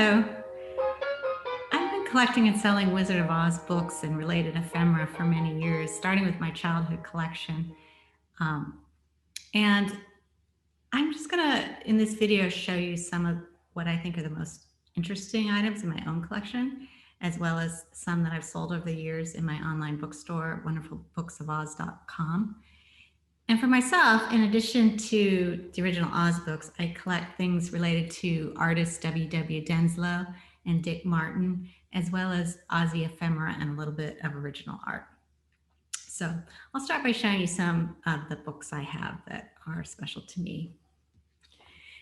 Hello. I've been collecting and selling Wizard of Oz books and related ephemera for many years, starting with my childhood collection. Um, and I'm just going to, in this video, show you some of what I think are the most interesting items in my own collection, as well as some that I've sold over the years in my online bookstore, wonderfulbooksofoz.com. And for myself, in addition to the original Oz books, I collect things related to artists W.W. Denslow and Dick Martin, as well as Ozzy ephemera and a little bit of original art. So I'll start by showing you some of the books I have that are special to me.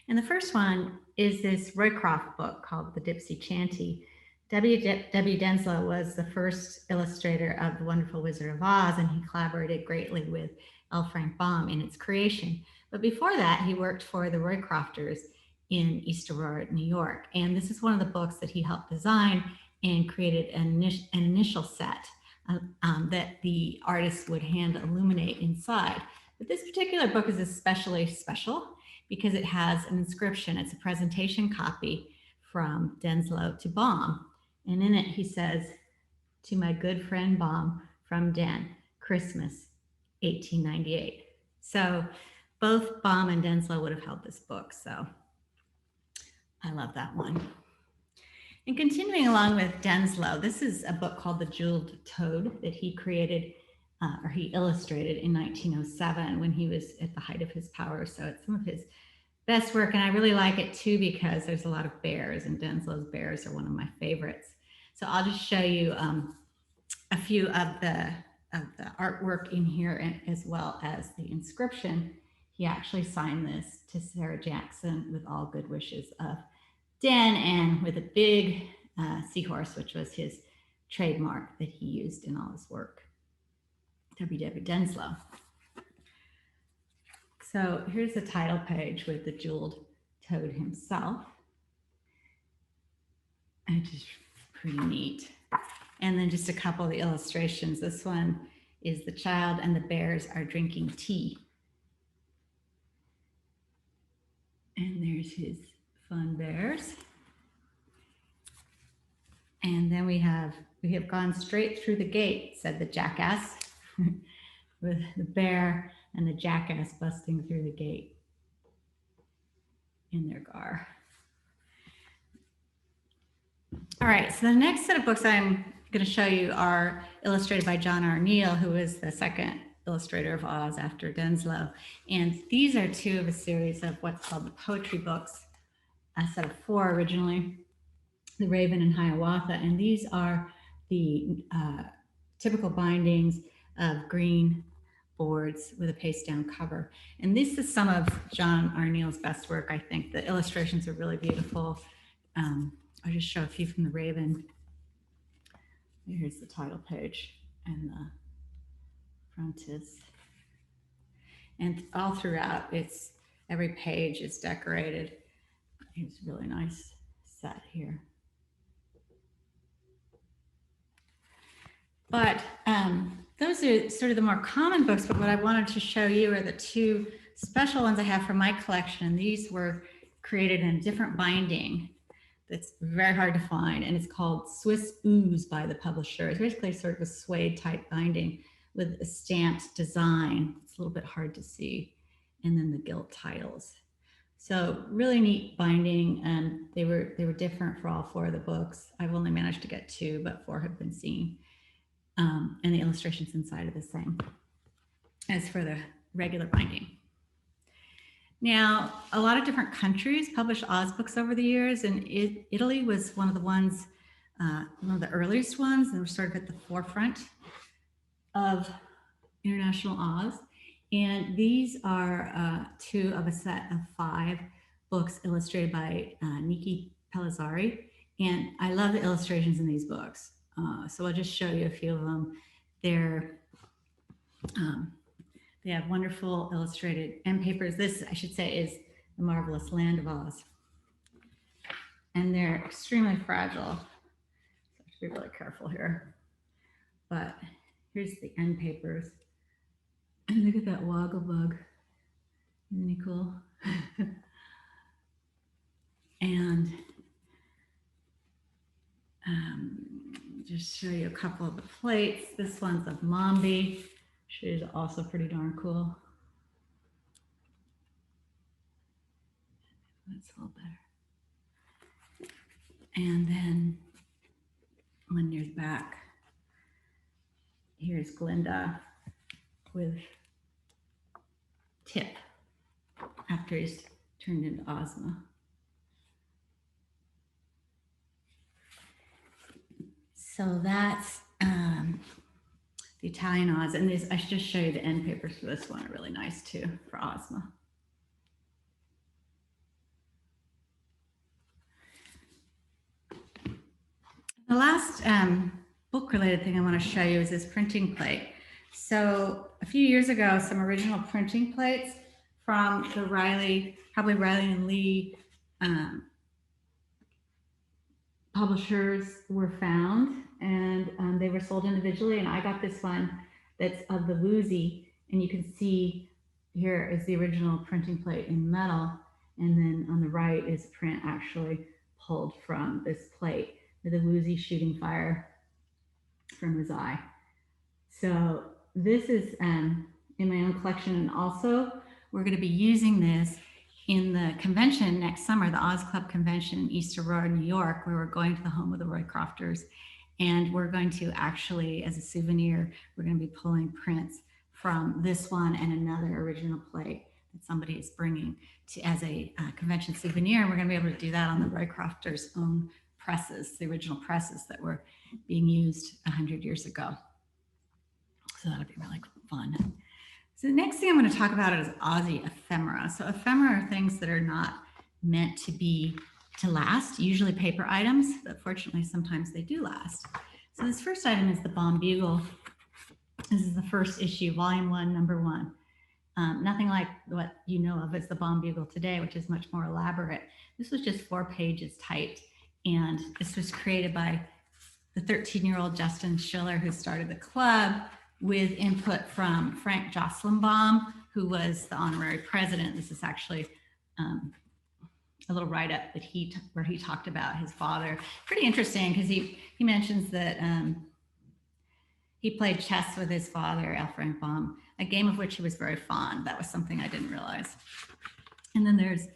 And the first one is this Roycroft book called The Dipsy Chanty. W.W. Denslow was the first illustrator of The Wonderful Wizard of Oz, and he collaborated greatly with L. Frank Baum in its creation. But before that, he worked for the Roycrofters in East Aurora, New York. And this is one of the books that he helped design and created an initial set that the artist would hand illuminate inside. But this particular book is especially special because it has an inscription. It's a presentation copy from Denslow to Baum. And in it, he says, "To my good friend Baum from Den, Christmas, 1898. So both Baum and Denslow would have held this book. So I love that one. And continuing along with Denslow, this is a book called The Jeweled Toad that he created or he illustrated in 1907 when he was at the height of his power. So it's some of his best work. And I really like it too because there's a lot of bears, and Denslow's bears are one of my favorites. So I'll just show you a few of the artwork in here, and as well as the inscription. He actually signed this to Sarah Jackson with all good wishes of Den, and with a big seahorse, which was his trademark that he used in all his work. W.W. Denslow. So here's the title page with the jeweled toad himself. And just pretty neat. And then just a couple of the illustrations. This one is the child and the bears are drinking tea. And there's his fun bears. And then we have gone straight through the gate, said the jackass, with the bear and the jackass busting through the gate in their gar. All right, so the next set of books I'm going to show you are illustrated by John R. Neill, who is the second illustrator of Oz after Denslow. And these are two of a series of what's called the poetry books, a set of 4 originally, The Raven and Hiawatha. And these are the typical bindings of green boards with a paste down cover. And this is some of John R. Neill's best work, I think. The illustrations are really beautiful. I'll just show a few from The Raven. Here's the title page, and the front is, and all throughout, it's every page is decorated. Here's a really nice set here. But those are sort of the more common books, but what I wanted to show you are the 2 special ones I have from my collection. These were created in a different binding that's very hard to find, and it's called Swiss Ooze by the publisher. It's basically sort of a suede type binding with a stamped design. It's a little bit hard to see, and then the gilt titles. So really neat binding, and they were different for all 4 of the books. I've only managed to get 2, but 4 have been seen. And the illustrations inside are the same as for the regular binding. Now, a lot of different countries published Oz books over the years, and Italy was one of the ones, one of the earliest ones, and were sort of at the forefront of International Oz. And these are 2 of a set of 5 books illustrated by Niki Pellizzari. And I love the illustrations in these books. So I'll just show you a few of them. They have wonderful illustrated end papers. This, I should say, is The Marvelous Land of Oz. And they're extremely fragile. So I have to be really careful here. But here's the end papers. And look at that woggle bug. Isn't he cool? And Just show you a couple of the plates. This one's of Mombi. She's also pretty darn cool. That's a little better. And then one years back, here's Glinda with Tip after he's turned into Ozma. So that's the Italian Oz. And this, I should just show you the end papers for this one are really nice too for Ozma. The last book related thing I want to show you is this printing plate. So a few years ago, some original printing plates from the probably Riley and Lee publishers were found, and they were sold individually. And I got this one that's of the Woozy, and you can see here is the original printing plate in metal, and then on the right is print actually pulled from this plate with the Woozy shooting fire from his eye. So this is in my own collection, and also we're going to be using this in the convention next summer, the Oz Club convention in East Aurora, New York, where we're going to the home of the Roycrofters. And we're going to actually, as a souvenir, we're going to be pulling prints from this one and another original plate that somebody is bringing to as a convention souvenir. And we're going to be able to do that on the Roycrofters' own presses, the original presses that were being used 100 years ago. So that'll be really fun. So the next thing I'm going to talk about is Aussie ephemera. So ephemera are things that are not meant to last, usually paper items, but fortunately sometimes they do last. So this first item is the Bomb Bugle. This is the first issue, volume 1, number 1. Nothing like what you know of as the Bomb Bugle today, which is much more elaborate. This was just 4 pages typed, and this was created by the 13-year-old Justin Schiller, who started the club, with input from Frank Jocelynbaum, who was the honorary president. This is actually a little write-up that where he talked about his father. Pretty interesting, because he mentions that he played chess with his father, L. Frank Baum, a game of which he was very fond. That was something I didn't realize. And then there's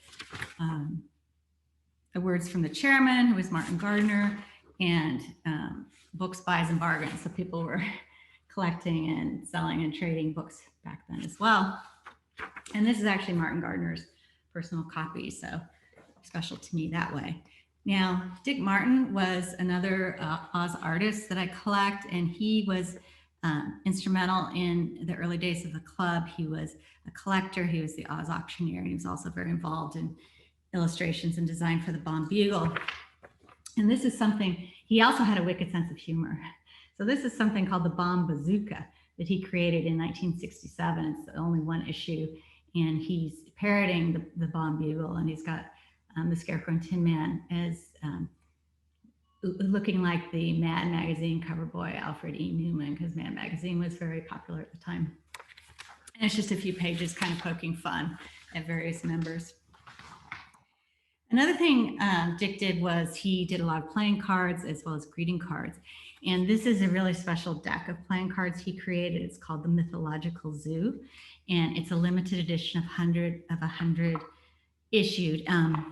the words from the chairman, who was Martin Gardner, and books, buys, and bargains. So people were collecting and selling and trading books back then as well. And this is actually Martin Gardner's personal copy, so special to me that way. Now, Dick Martin was another Oz artist that I collect, and he was instrumental in the early days of the club. He was a collector, he was the Oz auctioneer, and he was also very involved in illustrations and design for the Bomb Bugle. And this is something, he also had a wicked sense of humor. So this is something called the Bomb Bazooka that he created in 1967. It's the only one issue, and he's parroting the Bomb Bugle, and he's got the Scarecrow and Tin Man as looking like the Mad Magazine cover boy Alfred E. Newman, because Mad Magazine was very popular at the time. And it's just a few pages kind of poking fun at various members. Another thing Dick did was he did a lot of playing cards as well as greeting cards. And this is a really special deck of playing cards he created. It's called the Mythological Zoo. And it's a limited edition of 100 issued. And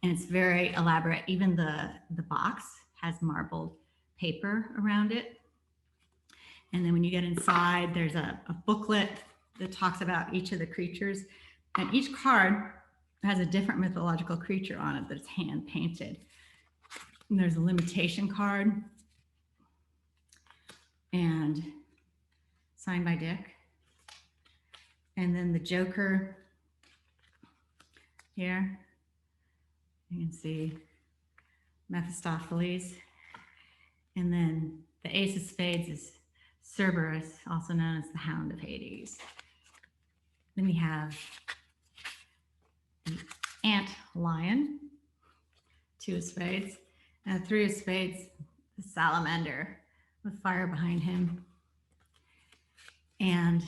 it's very elaborate. Even the box has marbled paper around it. And then when you get inside, there's a booklet that talks about each of the creatures. And each card has a different mythological creature on it that's hand painted. And there's a limitation card and signed by Dick. And then the Joker here, you can see Mephistopheles. And then the Ace of Spades is Cerberus, also known as the Hound of Hades. Then we have the Ant Lion, 2 of Spades, and 3 of Spades, the Salamander with fire behind him. And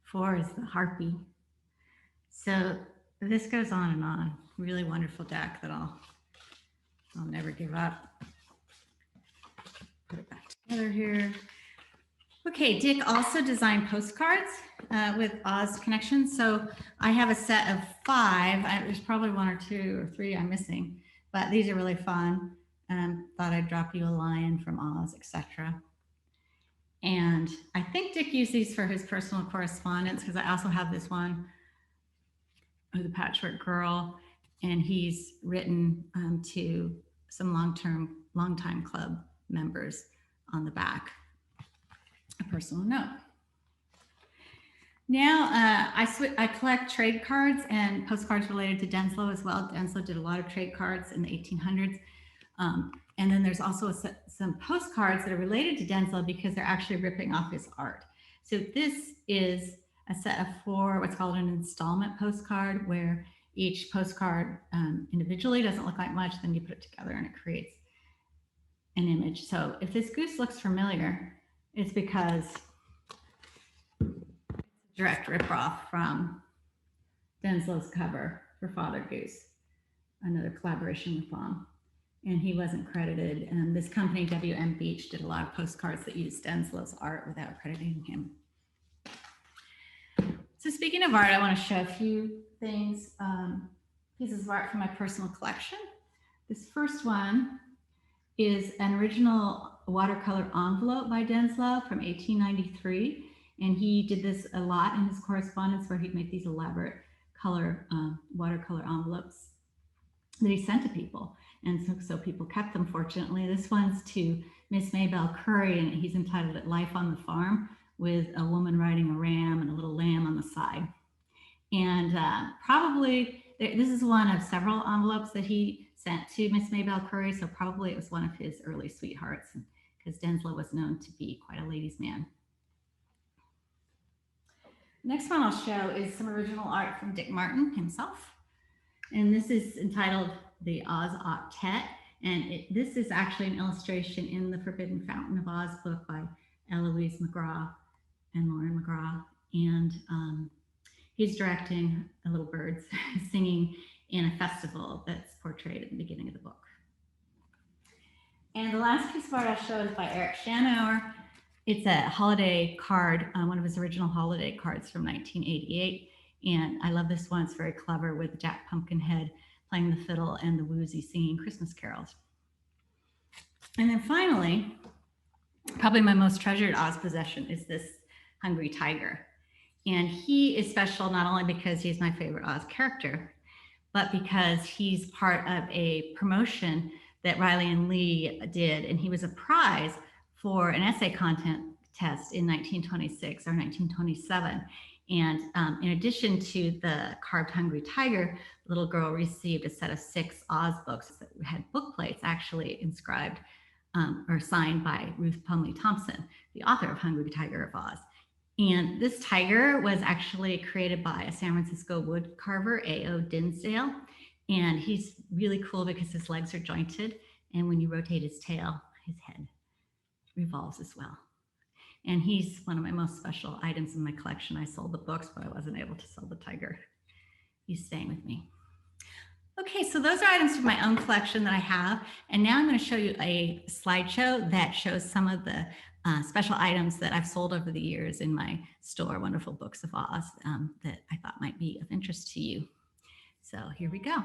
4 is the Harpy. So this goes on. Really wonderful deck that I'll never give up. Other here. Okay, Dick also designed postcards with Oz connections. So I have a set of 5. There's probably 1 or 2 or 3 I'm missing, but these are really fun. Thought I'd drop you a line from Oz, etc. And I think Dick used these for his personal correspondence because I also have this one with a patchwork girl, and he's written to some long-time club members on the back. A personal note. Now I collect trade cards and postcards related to Denslow as well. Denslow did a lot of trade cards in the 1800s. And then there's also some postcards that are related to Denslow because they're actually ripping off his art. So this is a set of 4, what's called an installment postcard, where each postcard individually doesn't look like much, then you put it together and it creates an image. So if this goose looks familiar, it's because it's a direct ripoff from Denslow's cover for Father Goose, another collaboration with Baum. And he wasn't credited. And this company, W.M. Beach, did a lot of postcards that used Denslow's art without crediting him. So speaking of art, I want to show a few things, pieces of art from my personal collection. This first one is an original watercolor envelope by Denslow from 1893. And he did this a lot in his correspondence, where he'd make these elaborate watercolor envelopes that he sent to people. And so people kept them, fortunately. This one's to Miss Maybelle Curry, and he's entitled it Life on the Farm, with a woman riding a ram and a little lamb on the side. And probably, this is one of several envelopes that he sent to Miss Maybelle Curry, so probably it was one of his early sweethearts, because Denslow was known to be quite a ladies' man. Next one I'll show is some original art from Dick Martin himself. And this is entitled The Oz Octet. And this is actually an illustration in the Forbidden Fountain of Oz book by Eloise McGraw and Lauren McGraw. And he's directing a little birds singing in a festival that's portrayed at the beginning of the book. And the last piece of art I'll show is by Eric Schanauer. It's a holiday card, one of his original holiday cards from 1988. And I love this one. It's very clever, with Jack Pumpkinhead playing the fiddle and the Woozy singing Christmas carols. And then finally, probably my most treasured Oz possession is this Hungry Tiger. And he is special not only because he's my favorite Oz character, but because he's part of a promotion that Riley and Lee did. And he was a prize for an essay contest in 1926 or 1927. And in addition to the carved Hungry Tiger, the little girl received a set of 6 Oz books that had book plates actually inscribed or signed by Ruth Plumley Thompson, the author of Hungry Tiger of Oz. And this tiger was actually created by a San Francisco wood carver, A.O. Dinsdale. And he's really cool because his legs are jointed. And when you rotate his tail, his head revolves as well. And he's one of my most special items in my collection. I sold the books, but I wasn't able to sell the tiger. He's staying with me. Okay, so those are items from my own collection that I have. And now I'm going to show you a slideshow that shows some of the special items that I've sold over the years in my store, Wonderful Books of Oz, that I thought might be of interest to you. So here we go.